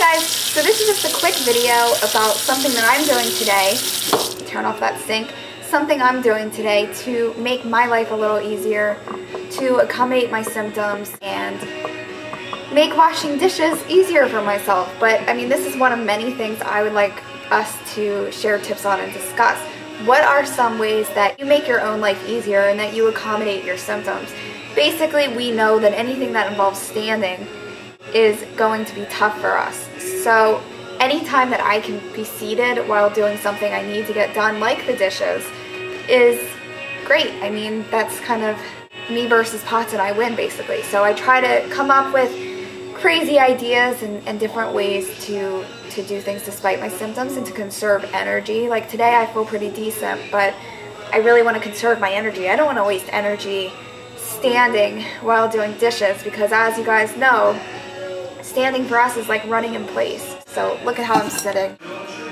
guys, so this is just a quick video about something that I'm doing today. Turn off that sink. Something I'm doing today to make my life a little easier, to accommodate my symptoms and make washing dishes easier for myself. But I mean, this is one of many things I would like us to share tips on and discuss. What are some ways that you make your own life easier and that you accommodate your symptoms? Basically, we know that anything that involves standing is going to be tough for us. So anytime that I can be seated while doing something I need to get done, like the dishes, is great. I mean, that's kind of me versus POTSY and I win, basically. So I try to come up with crazy ideas and different ways to do things despite my symptoms and to conserve energy. Like today I feel pretty decent, but I really want to conserve my energy. I don't want to waste energy standing while doing dishes, because as you guys know, standing for us is like running in place. So look at how I'm sitting.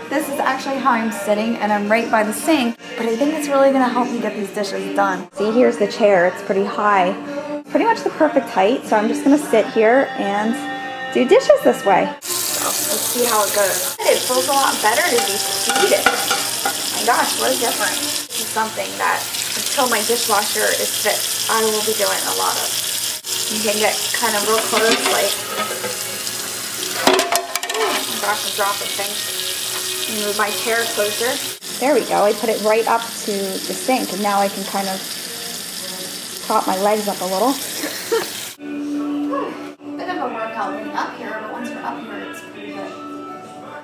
This is actually how I'm sitting, and I'm right by the sink, but I think it's really gonna help me get these dishes done. See, here's the chair. It's pretty high. Pretty much the perfect height, so I'm just gonna sit here and do dishes this way. So let's see how it goes. It feels a lot better to be seated. Oh my gosh, what a difference. This is something that until my dishwasher is fixed, I will be doing a lot of. You can get kind of real close, like, oh my gosh, I'm dropping things. Move my chair closer. There we go. I put it right up to the sink, and now I can kind of prop my legs up a little. Bit of a workout getting up here, but once you're up here, it's pretty good.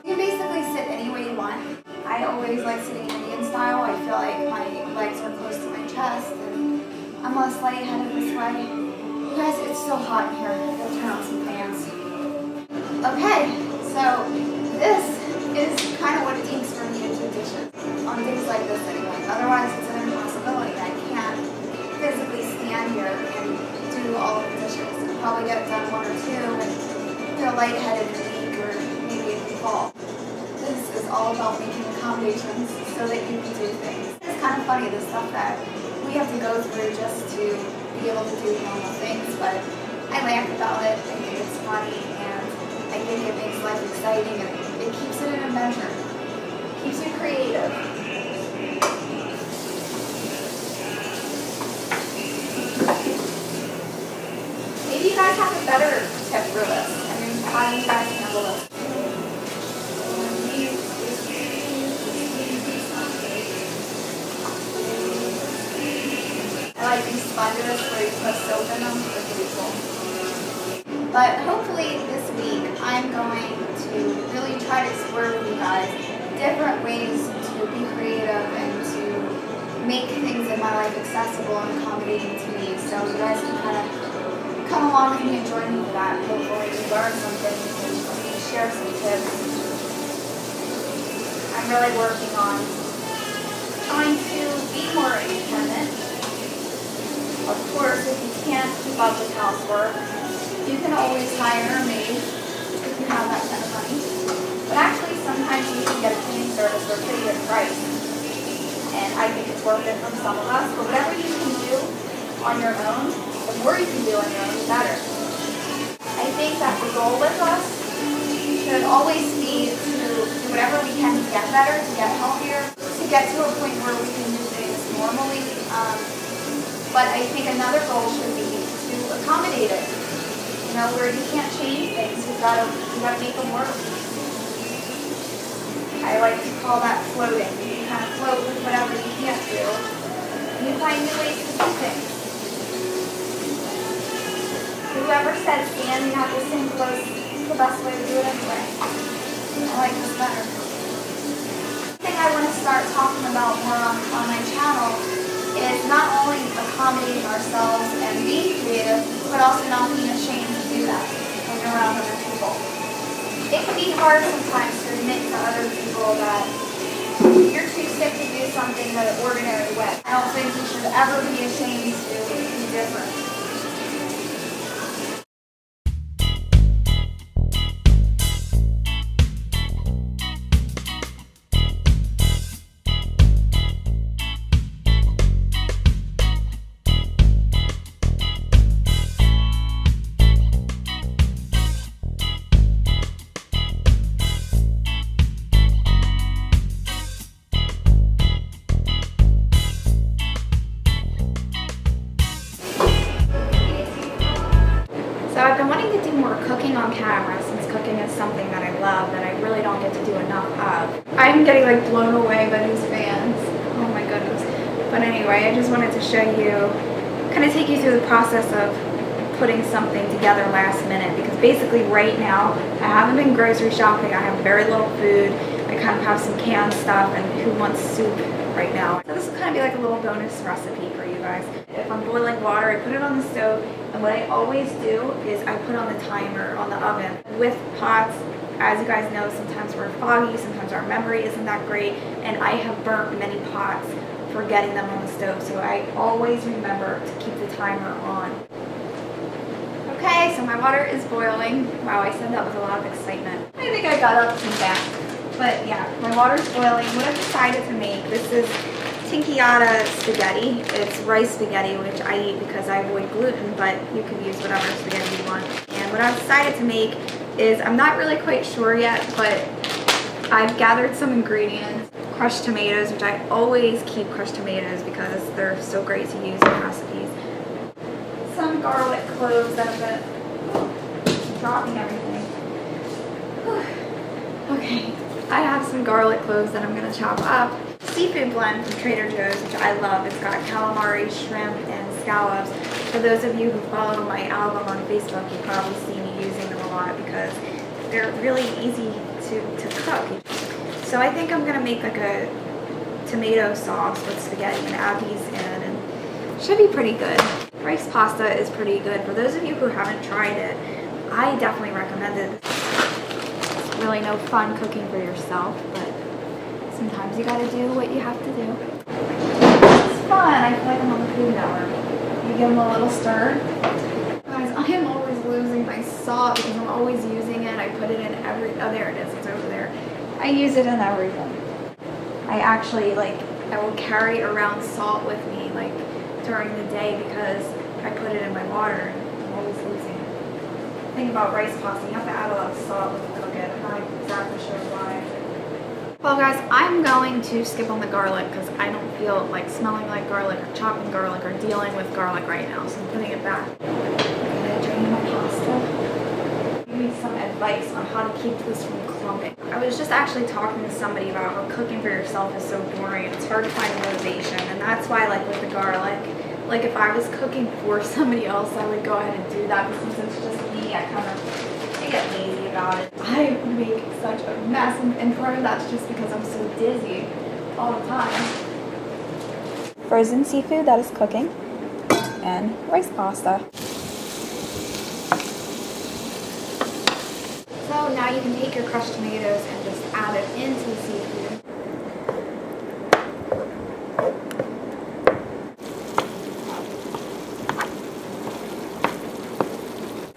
You can basically sit any way you want. I always like sitting Indian style. I feel like my legs are close to my chest, and I'm less lightheaded this way. You guys, it's so hot in here. I'll turn on some fans. Okay, so this is kind of what it takes for me to do dishes. On days like this anyway. Otherwise, it's an impossibility. I can't physically stand here and do all of the dishes. I'll probably get done one or two and feel lightheaded and weak, or maybe even fall. This is all about making accommodations so that you can do things. It's kind of funny, the stuff that we have to go through just to be able to do normal things, but I laugh about it. I think it's funny, and I think it makes life exciting, and it keeps it in a measure. Keeps you creative. Maybe you guys have a better tip for this. I mean, how do you guys handle this? I like these sponges where you put soap in them. They're pretty cool. But hopefully this week I'm going to really try to explore with you guys different ways to be creative and to make things in my life accessible and accommodating to me, so you guys can kind of come along with me and join me for that. Hopefully you learn some things and share some tips. I'm really working on trying to be more independent. Of course, if you can't keep up with housework, you can always hire a maid if you have that kind of money. But actually, sometimes you can get a cleaning service for a pretty good price. And I think it's worth it for some of us. But whatever you can do on your own, the more you can do on your own, the better. I think that the goal with us should always be to do whatever we can to get better, to get healthier, to get to a point where we can do things normally. But I think another goal should be to accommodate it. You know, where you can't change things, you gotta make them work. I like to call that floating. You kind of float with whatever you can't do, and you find new ways to do things. Whoever said stand, you have to sing close. It's the best way to do it anyway. I like this better. The thing I want to start talking about more on my channel is not only accommodating ourselves and being creative, but also not being ashamed to do that when you're around other people. It can be hard sometimes to admit to other people that you're too sick to do something the ordinary way. I don't think you should ever be ashamed to be different. So I've been wanting to do more cooking on camera since cooking is something that I love that I really don't get to do enough of. I'm getting like blown away by these fans. Oh my goodness. But anyway, I just wanted to show you, kind of take you through the process of putting something together last minute, because basically right now I haven't been grocery shopping. I have very little food. I kind of have some canned stuff, and who wants soup right now? So this will kind of be like a little bonus recipe for you guys. If I'm boiling water, I put it on the stove, and what I always do is I put on the timer on the oven. With pots, as you guys know, sometimes we're foggy, sometimes our memory isn't that great, and I have burnt many pots for getting them on the stove, so I always remember to keep the timer on. Okay, so my water is boiling. Wow, I said that with a lot of excitement. I think I got up and back. But yeah, my water's boiling. What I've decided to make, this is tinkiata spaghetti. It's rice spaghetti, which I eat because I avoid gluten, but you can use whatever spaghetti you want. And what I've decided to make is, I'm not really quite sure yet, but I've gathered some ingredients. Crushed tomatoes, which I always keep crushed tomatoes because they're so great to use in recipes. Some garlic cloves that I'm gonna, dropping everything. Whew. Okay, I have some garlic cloves that I'm gonna chop up. Seafood blend from Trader Joe's, which I love. It's got calamari, shrimp, and scallops. For those of you who follow my album on Facebook, you probably see me using them a lot because they're really easy to cook. So I think I'm gonna make like a tomato sauce with spaghetti and add these in, and it should be pretty good. Rice pasta is pretty good. For those of you who haven't tried it, I definitely recommend it. It's really no fun cooking for yourself, but sometimes you gotta do what you have to do. It's fun. I feel like I'm on the Food Network. You give them a little stir. Guys, I am always losing my salt because I'm always using it. I put it in every, oh there it is, it's over there. I use it in everything. I actually I will carry around salt with me during the day because I put it in my water and I'm always losing it. The thing about rice pasta, you have to add a lot of salt when you cook it. I'm not exactly sure why. Well guys, I'm going to skip on the garlic because I don't feel like smelling like garlic or chopping garlic or dealing with garlic right now, so I'm putting it back. I'm going to drain my pasta. Give me some advice on how to keep this from clumping. I was just actually talking to somebody about how cooking for yourself is so boring. It's hard to find motivation, and that's why with the garlic, if I was cooking for somebody else, I would go ahead and do that, but since it's just me, I get lazy about it. I make such a mess, and part of that's just because I'm so dizzy all the time. Frozen seafood that is cooking, and rice pasta. So now you can take your crushed tomatoes and just add it into the seafood.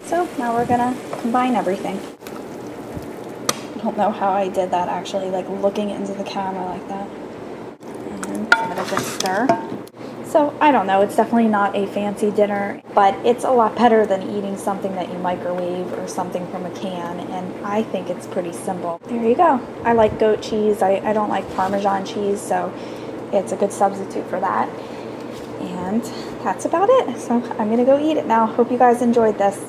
So now we're gonna combine everything. I don't know how I did that actually, looking into the camera like that. And give it a good stir. So I don't know, it's definitely not a fancy dinner, but it's a lot better than eating something that you microwave or something from a can, and I think it's pretty simple. There you go. I like goat cheese. I don't like Parmesan cheese, so it's a good substitute for that. And that's about it. So I'm gonna go eat it now. Hope you guys enjoyed this.